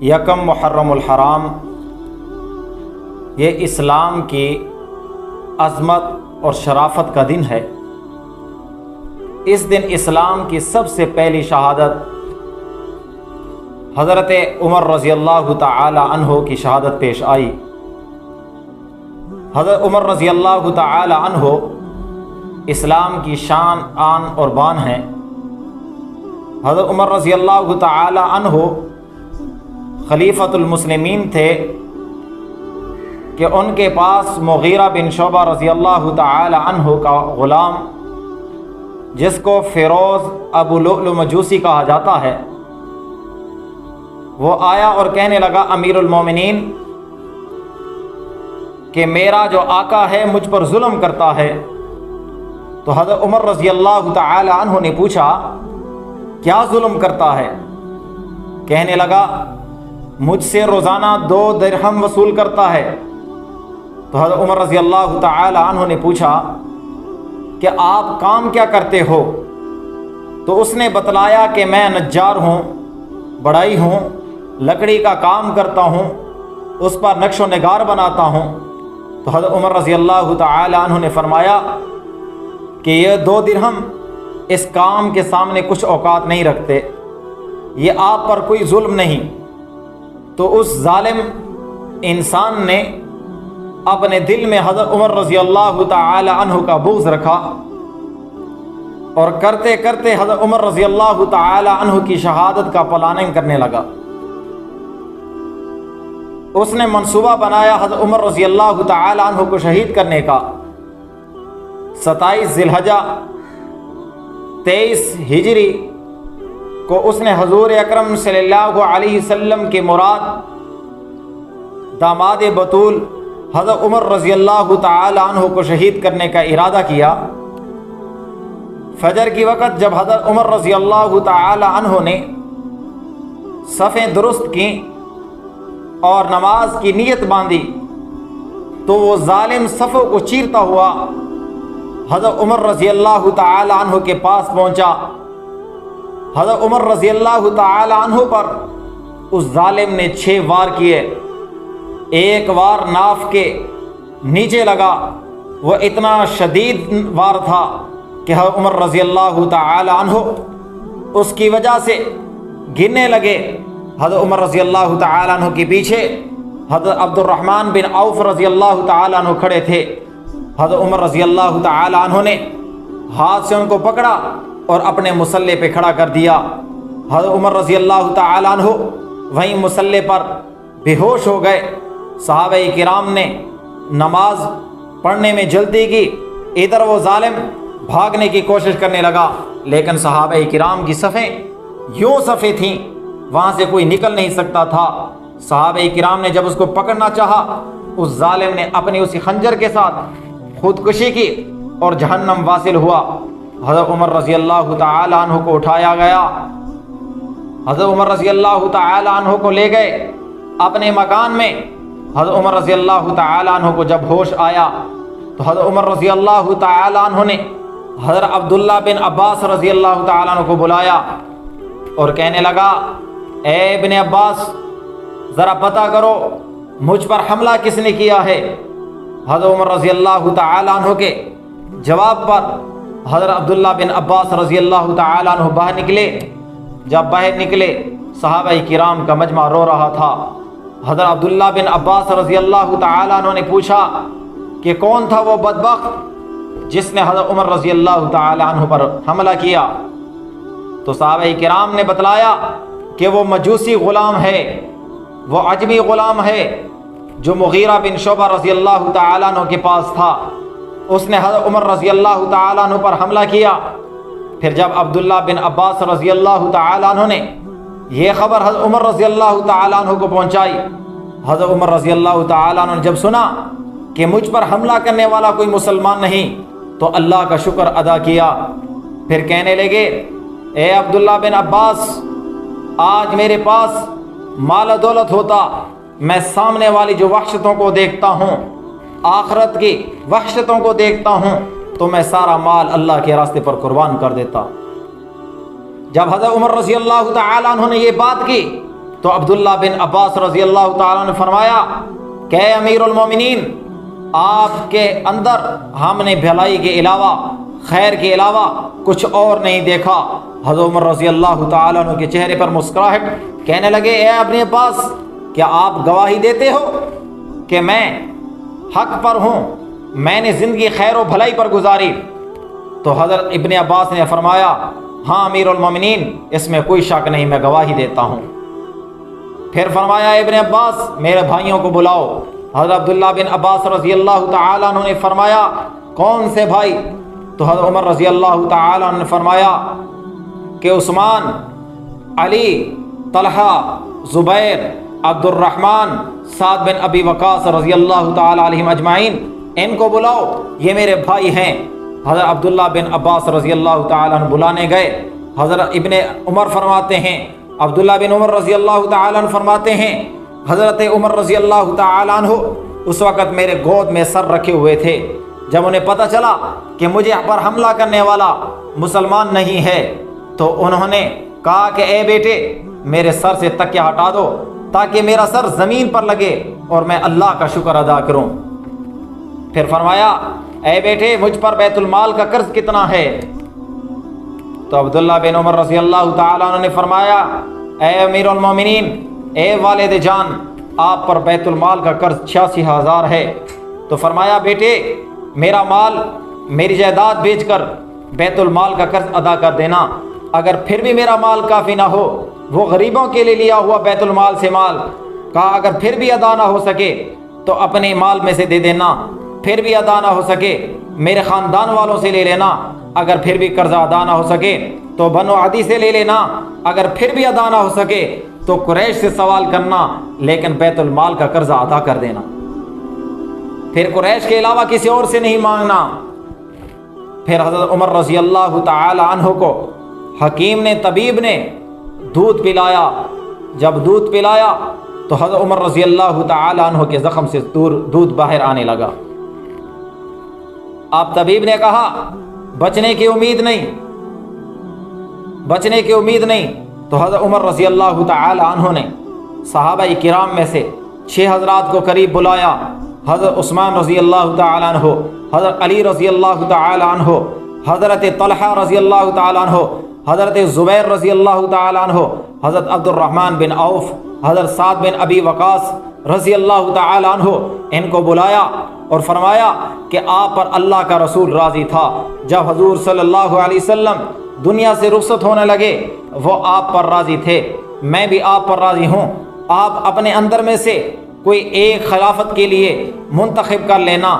یکم محرم الحرام یہ اسلام کی عظمت اور شرافت کا دن ہے۔ اس دن اسلام کی سب سے پہلی شہادت حضرت عمر رضی اللہ تعالی عنہ کی شہادت پیش آئی۔ حضرت عمر رضی اللہ تعالی عنہ اسلام کی شان، آن اور بان ہیں۔ حضرت عمر رضی اللہ تعالی عنہ خلیفۃ المسلمین تھے کہ ان کے پاس مغیرہ بن شعبہ رضی اللہ تعالی عنہ کا غلام، جس کو فیروز ابو لؤلؤ مجوسی کہا جاتا ہے، وہ آیا اور کہنے لگا امیر المومنین کہ میرا جو آقا ہے مجھ پر ظلم کرتا ہے۔ تو حضرت عمر رضی اللہ تعالی عنہ نے پوچھا کیا ظلم کرتا ہے؟ کہنے لگا مجھ سے روزانہ 2 درہم وصول کرتا ہے۔ تو حضرت عمر رضی اللہ تعالی عنہ نے پوچھا کہ آپ کام کیا کرتے ہو؟ تو اس نے بتلایا کہ میں نجار ہوں، بڑھائی ہوں، لکڑی کا کام کرتا ہوں، اس پر نقش و نگار بناتا ہوں۔ تو حضرت عمر رضی اللہ تعالی عنہ نے فرمایا کہ یہ 2 درہم اس کام کے سامنے کچھ اوقات نہیں رکھتے، یہ آپ پر کوئی ظلم نہیں۔ تو اس ظالم انسان نے اپنے دل میں حضرت عمر رضی اللہ تعالی عنہ کا بغض رکھا، اور کرتے کرتے حضرت عمر رضی اللہ تعالی عنہ کی شہادت کا پلاننگ کرنے لگا۔ اس نے منصوبہ بنایا حضرت عمر رضی اللہ تعالی عنہ کو شہید کرنے کا۔ 27 ذی الحجہ 23 ہجری کو اس نے حضور اکرم صلی اللہ علیہ وسلم کے مراد داماد بطول حضرت عمر رضی اللہ تعالی عنہ کو شہید کرنے کا ارادہ کیا۔ فجر کی وقت جب حضرت عمر رضی اللہ تعالی عنہ نے صفیں درست کی اور نماز کی نیت باندھی، تو وہ ظالم صفوں کو چیرتا ہوا حضرت عمر رضی اللہ تعالی عنہ کے پاس پہنچا۔ حضرت عمر رضی اللہ تعالی عنہ پر اس ظالم نے 6 وار کیے۔ ایک وار ناف کے نیچے لگا، وہ اتنا شدید وار تھا کہ حضرت عمر رضی اللہ تعالی عنہ اس کی وجہ سے گرنے لگے۔ حضرت عمر رضی اللہ تعالی عنہ کے پیچھے حضرت عبد الرحمن بن عوف رضی اللہ تعالی عنہ کھڑے تھے۔ حضرت عمر رضی اللہ تعالی عنہ نے ہاتھ سے ان کو پکڑا اور اپنے مصلے پہ کھڑا کر دیا۔ حضرت عمر رضی اللہ تعالی عنہ وہیں مصلے پر بے ہوش ہو گئے۔ صحابہ کرام نے نماز پڑھنے میں جلدی کی، ادھر وہ ظالم بھاگنے کی کوشش کرنے لگا، لیکن صحابہ کرام کی صفیں یوں صفیں تھیں، وہاں سے کوئی نکل نہیں سکتا تھا۔ صحابہ کرام نے جب اس کو پکڑنا چاہا، اس ظالم نے اپنی اسی خنجر کے ساتھ خودکشی کی اور جہنم واصل ہوا۔ حضرت عمر رضی اللہ تعالی عنہ کو اٹھایا گیا۔ حضرت عمر رضی اللہ تعالی عنہ کو لے گئے اپنے مکان میں۔ حضرت عمر رضی اللہ تعالی عنہ کو جب ہوش آیا تو حضرت عمر رضی اللہ تعالی عنہ نے حضرت عبداللہ بن عباس رضی اللہ تعالی عنہ کو بلایا اور کہنے لگا اے ابن عباس، ذرا پتہ کرو مجھ پر حملہ کس نے کیا ہے؟ حضرت عمر رضی اللہ تعالی عنہ کے جواب پر حضرت عبداللہ بن عباس رضی اللہ تعالی عنہ باہر نکلے۔ جب باہر نکلے، صحابہ کرام کا مجمع رو رہا تھا۔ حضرت عبداللہ بن عباس رضی اللہ تعالی عنہ نے پوچھا کہ کون تھا وہ بدبخت جس نے حضرت عمر رضی اللہ تعالی عنہ پر حملہ کیا؟ تو صحابہ کرام نے بتلایا کہ وہ مجوسی غلام ہے، وہ عجمی غلام ہے جو مغیرہ بن شعبہ رضی اللہ تعالی عنہ کے پاس تھا۔ اس نے حضرت عمر رضی اللہ تعالی عنہ پر حملہ کیا۔ پھر جب عبداللہ بن عباس رضی اللہ تعالی عنہ نے یہ خبر حضرت عمر رضی اللہ تعالی عنہ کو پہنچائی، حضرت عمر رضی اللہ تعالی عنہ نے جب سنا کہ مجھ پر حملہ کرنے والا کوئی مسلمان نہیں، تو اللہ کا شکر ادا کیا۔ پھر کہنے لگے اے عبداللہ بن عباس، آج میرے پاس مال و دولت ہوتا، میں سامنے والی جو وحشتوں کو دیکھتا ہوں، آخرت کی وحشتوں کو دیکھتا ہوں، تو میں سارا مال اللہ کے راستے پر قربان کر دیتا۔ جب حضرت عمر رضی اللہ تعالی عنہ نے یہ بات کی تو عبداللہ بن عباس رضی اللہ تعالیٰ نے فرمایا کہ اے امیر المومنین، آپ کے اندر ہم نے بھلائی کے علاوہ، خیر کے علاوہ کچھ اور نہیں دیکھا۔ حضرت عمر رضی اللہ تعالیٰ عنہ کے چہرے پر مسکراہٹ، کہنے لگے اے ابن عباس، کیا آپ گواہی دیتے ہو کہ میں حق پر ہوں، میں نے زندگی خیر و بھلائی پر گزاری؟ تو حضرت ابن عباس نے فرمایا ہاں امیر المومنین، اس میں کوئی شک نہیں، میں گواہی دیتا ہوں۔ پھر فرمایا ابن عباس میرے بھائیوں کو بلاؤ۔ حضرت عبداللہ بن عباس رضی اللہ تعالیٰ عنہ نے فرمایا کون سے بھائی؟ تو حضرت عمر رضی اللہ تعالیٰ عنہ نے فرمایا کہ عثمان، علی، طلحہ، زبیر، عبد الرحمن، سعد بن ابی وقاص رضی اللہ تعالیٰ علیہم اجمعین، ان کو بلاؤ، یہ میرے بھائی ہیں۔ حضرت عبداللہ بن عباس رضی اللہ تعالیٰ عنہ بلانے گئے۔ حضرت ابن عمر فرماتے ہیں، عبداللہ بن عمر رضی اللہ تعالیٰ عنہ فرماتے ہیں حضرت عمر رضی اللہ تعالیٰ عنہ اس وقت میرے گود میں سر رکھے ہوئے تھے۔ جب انہیں پتہ چلا کہ مجھے پر حملہ کرنے والا مسلمان نہیں ہے تو انہوں نے کہا کہ اے بیٹے میرے سر سے تکیہ ہٹا دو تاکہ میرا سر زمین پر لگے اور میں اللہ کا شکر ادا کروں۔ پھر فرمایا اے بیٹے مجھ پر بیت المال کا قرض کتنا ہے؟ تو عبداللہ بن عمر رضی اللہ تعالیٰ عنہ نے فرمایا اے امیر المومنین، اے والد جان، آپ پر بیت المال کا قرض 86,000 ہے۔ تو فرمایا بیٹے میرا مال، میری جائیداد بیچ کر بیت المال کا قرض ادا کر دینا، اگر پھر بھی میرا مال کافی نہ ہو، وہ غریبوں کے لیے لیا ہوا بیت المال سے مال، کہا اگر پھر بھی ادا نہ ہو سکے تو اپنے مال میں سے دے دینا، پھر بھی ادا نہ ہو سکے میرے خاندان والوں سے لے لینا، اگر پھر بھی قرضہ ادا نہ ہو سکے تو بنو عدی سے لے لینا، اگر پھر بھی ادا نہ ہو سکے تو قریش سے سوال کرنا، لیکن بیت المال کا قرضہ ادا کر دینا، پھر قریش کے علاوہ کسی اور سے نہیں مانگنا۔ پھر حضرت عمر رضی اللہ تعالی عنہ کو حکیم نے، طبیب نے دودھ پلایا۔ جب دودھ پلایا تو حضرت عمر رضی اللہ تعالی عنہ کے زخم سے دودھ باہر آنے لگا۔ اب طبیب نے کہا بچنے کی امید نہیں، بچنے کی امید نہیں۔ تو حضرت عمر رضی اللہ تعالی عنہ نے صحابہ کرام میں سے 6 حضرات کو قریب بلایا، حضرت عثمان رضی اللہ تعالی عنہ، حضرت علی رضی اللہ تعالی عنہ، حضرت طلحہ رضی اللہ تعالی عنہ، حضرت زبیر رضی اللہ تعالی عنہ، حضرت عبد الرحمن بن عوف، حضرت سعد بن ابی وقاص رضی اللہ تعالی عنہ، ان کو بلایا اور فرمایا کہ آپ پر اللہ کا رسول راضی تھا۔ جب حضور صلی اللہ علیہ وسلم دنیا سے رخصت ہونے لگے وہ آپ پر راضی تھے، میں بھی آپ پر راضی ہوں۔ آپ اپنے اندر میں سے کوئی ایک خلافت کے لیے منتخب کر لینا،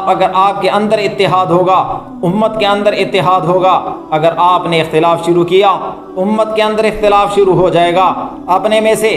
اگر آپ کے اندر اتحاد ہوگا، امت کے اندر اتحاد ہوگا، اگر آپ نے اختلاف شروع کیا امت کے اندر اختلاف شروع ہو جائے گا، اپنے میں سے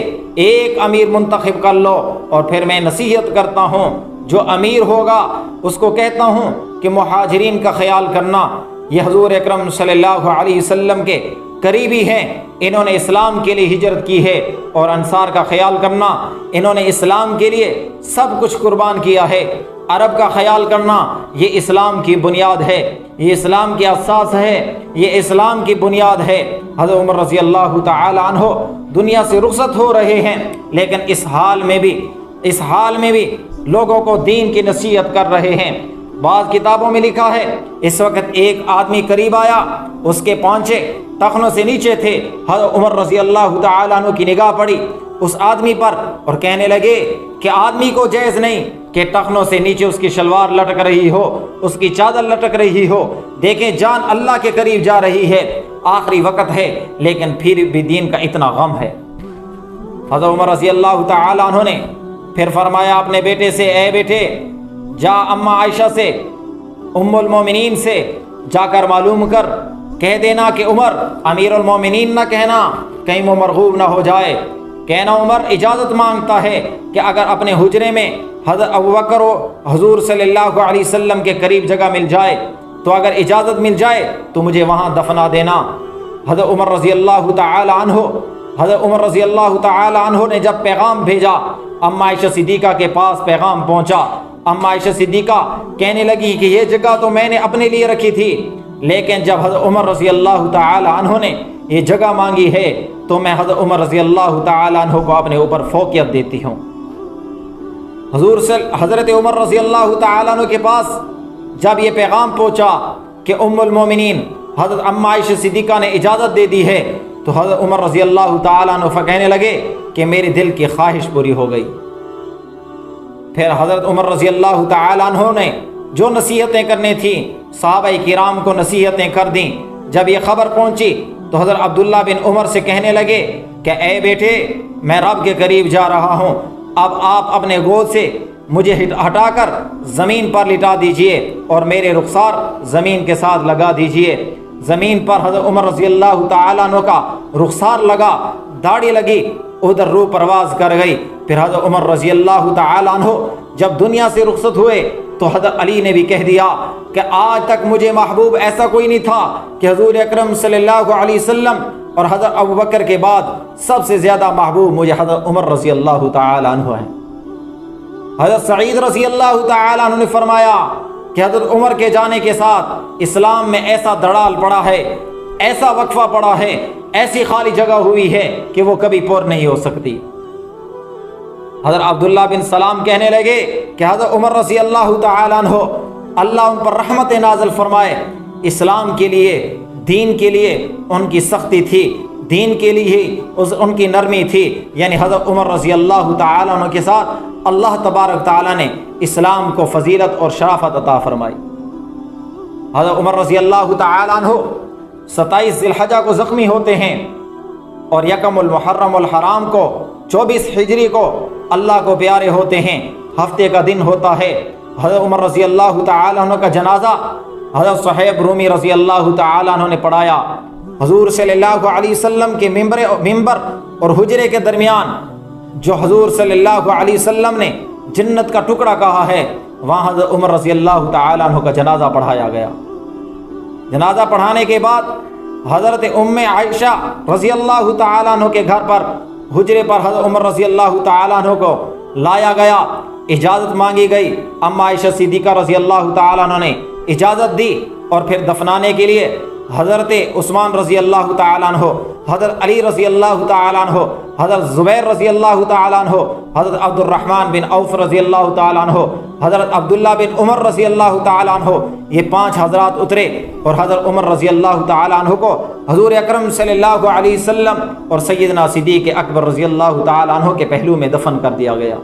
ایک امیر منتخب کر لو۔ اور پھر میں نصیحت کرتا ہوں جو امیر ہوگا اس کو کہتا ہوں کہ مہاجرین کا خیال کرنا، یہ حضور اکرم صلی اللہ علیہ وسلم کے قریبی ہیں، انہوں نے اسلام کے لیے ہجرت کی ہے، اور انصار کا خیال کرنا، انہوں نے اسلام کے لیے سب کچھ قربان کیا ہے۔ عرب کا خیال کرنا، یہ اسلام کی بنیاد ہے، یہ اسلام کی اساس ہے، یہ اسلام کی بنیاد ہے۔ حضرت عمر رضی اللہ تعالی عنہ دنیا سے رخصت ہو رہے ہیں، لیکن اس حال میں بھی لوگوں کو دین کی نصیحت کر رہے ہیں۔ بعض کتابوں میں لکھا ہے اس وقت ایک آدمی قریب آیا، اس کے پونچے ٹخنوں سے نیچے تھے، حضرت عمر رضی اللہ تعالی عنہ کی نگاہ پڑی اس آدمی پر اور کہنے لگے کہ آدمی کو جائز نہیں کہ ٹخنوں سے نیچے اس کی شلوار لٹک رہی ہو، اس کی چادر لٹک رہی ہو، دیکھیں جان اللہ کے قریب جا رہی ہے، آخری وقت ہے، لیکن پھر بھی دین کا اتنا غم ہے۔ حضرت عمر رضی اللہ تعالی عنہ نے پھر فرمایا اپنے بیٹے سے، اے بیٹے جا اماں عائشہ سے، ام المومنین سے جا کر معلوم کر، کہہ دینا کہ عمر امیر المومنین نہ کہنا، کہیں وہ مرغوب نہ ہو جائے، کہنا عمر اجازت مانگتا ہے کہ اگر اپنے حجرے میں حضرت ابوبکر و حضور صلی اللہ علیہ وسلم کے قریب جگہ مل جائے تو اگر اجازت مل جائے تو مجھے وہاں دفنا دینا۔ حضرت عمر رضی اللہ تعالی عنہ نے جب پیغام بھیجا، اماں عائشہ صدیقہ کے پاس پیغام پہنچا۔ اماں عائشہ صدیقہ کہنے لگی کہ یہ جگہ تو میں نے اپنے لیے رکھی تھی، لیکن جب حضرت عمر رضی اللہ تعالی عنہ نے یہ جگہ مانگی ہے تو میں حضرت عمر رضی اللہ تعالیٰ عنہ کو اپنے اوپر فوقیت دیتی ہوں۔ حضرت عمر رضی اللہ تعالیٰ عنہ کے پاس جب یہ پیغام پہنچا کہ ام المومنین حضرت اماں عائشہ صدیقہ نے اجازت دے دی ہے، تو حضرت عمر رضی اللہ تعالیٰ عنہ کہنے لگے کہ میرے دل کی خواہش پوری ہو گئی۔ پھر حضرت عمر رضی اللہ تعالیٰ عنہ نے جو نصیحتیں کرنی تھیں صحابہ کرام کو نصیحتیں کر دیں۔ جب یہ خبر پہنچی تو حضرت عبداللہ بن عمر سے کہنے لگے کہ اے بیٹے، میں رب کے قریب جا رہا ہوں، اب آپ اپنے گود سے مجھے ہٹا کر زمین پر لٹا دیجئے اور میرے رخسار زمین کے ساتھ لگا دیجئے۔ زمین پر حضرت عمر رضی اللہ تعالیٰ عنہ کا رخسار لگا، داڑھی لگی، ادھر روح پرواز کر گئی۔ پھر حضرت عمر رضی اللہ تعالیٰ عنہ جب دنیا سے رخصت ہوئے تو حضرت علی نے بھی کہہ دیا کہ آج تک مجھے محبوب ایسا کوئی نہیں تھا کہ حضور اکرم صلی اللہ علیہ وسلم اور حضرت ابوبکر کے بعد سب سے زیادہ محبوب مجھے حضرت عمر رضی اللہ تعالیٰ عنہ ہیں۔ حضرت سعید رضی اللہ تعالیٰ عنہ نے فرمایا کہ حضرت عمر کے جانے کے ساتھ اسلام میں ایسا دڑال پڑا ہے، ایسا وقفہ پڑا ہے، ایسی خالی جگہ ہوئی ہے کہ وہ کبھی پر نہیں ہو سکتی۔ حضرت عبداللہ بن سلام کہنے لگے کہ حضرت عمر رضی اللہ تعالیٰ عنہ اللہ ان پر رحمت نازل فرمائے، اسلام کے لیے، دین کے لیے ان کی سختی تھی، دین کے لیے ان کی نرمی تھی، یعنی حضرت عمر رضی اللہ تعالیٰ عنہ کے ساتھ اللہ تبارک تعالیٰ نے اسلام کو فضیلت اور شرافت عطا فرمائی۔ حضرت عمر رضی اللہ تعالیٰ عنہ 27 ذی الحجہ کو زخمی ہوتے ہیں اور یکم المحرم الحرام کو 24 ہجری کو اللہ کو پیارے ہوتے ہیں، ہفتے کا دن ہوتا ہے۔ حضرت عمر رضی اللہ تعالیٰ عنہ کا جنازہ حضرت صہیب رومی رضی اللہ تعالیٰ عنہ نے پڑھایا۔ حضور صلی اللہ علیہ وسلم کے ممبر اور حجرے کے درمیان جو حضور صلی اللہ علیہ وسلم نے جنت کا ٹکڑا کہا ہے، وہاں حضرت عمر رضی اللہ تعالیٰ عنہ کا جنازہ پڑھایا گیا۔ جنازہ پڑھانے کے بعد حضرت ام عائشہ رضی اللہ تعالیٰ عنہ کے گھر پر حجرے پر حضرت عمر رضی اللہ تعالیٰ عنہ کو لایا گیا، اجازت مانگی گئی۔ اما عائشہ صدیقہ رضی اللہ تعالیٰ عنہ نے اجازت دی اور پھر دفنانے کے لیے حضرت عثمان رضی اللہ تعالیٰ عنہ، حضرت علی رضی اللہ تعالیٰ عنہ، حضرت زبیر رضی اللہ تعالیٰ عنہ، حضرت عبد الرحمن بن عوف رضی اللہ تعالیٰ عنہ، حضرت عبداللہ بن عمر رضی اللہ تعالیٰ عنہ، یہ 5 حضرات اترے اور حضرت عمر رضی اللہ تعالیٰ عنہ کو حضور اکرم صلی اللہ علیہ وسلم اور سیدنا صدیق اکبر رضی اللہ تعالیٰ عنہ کے پہلو میں دفن کر دیا گیا۔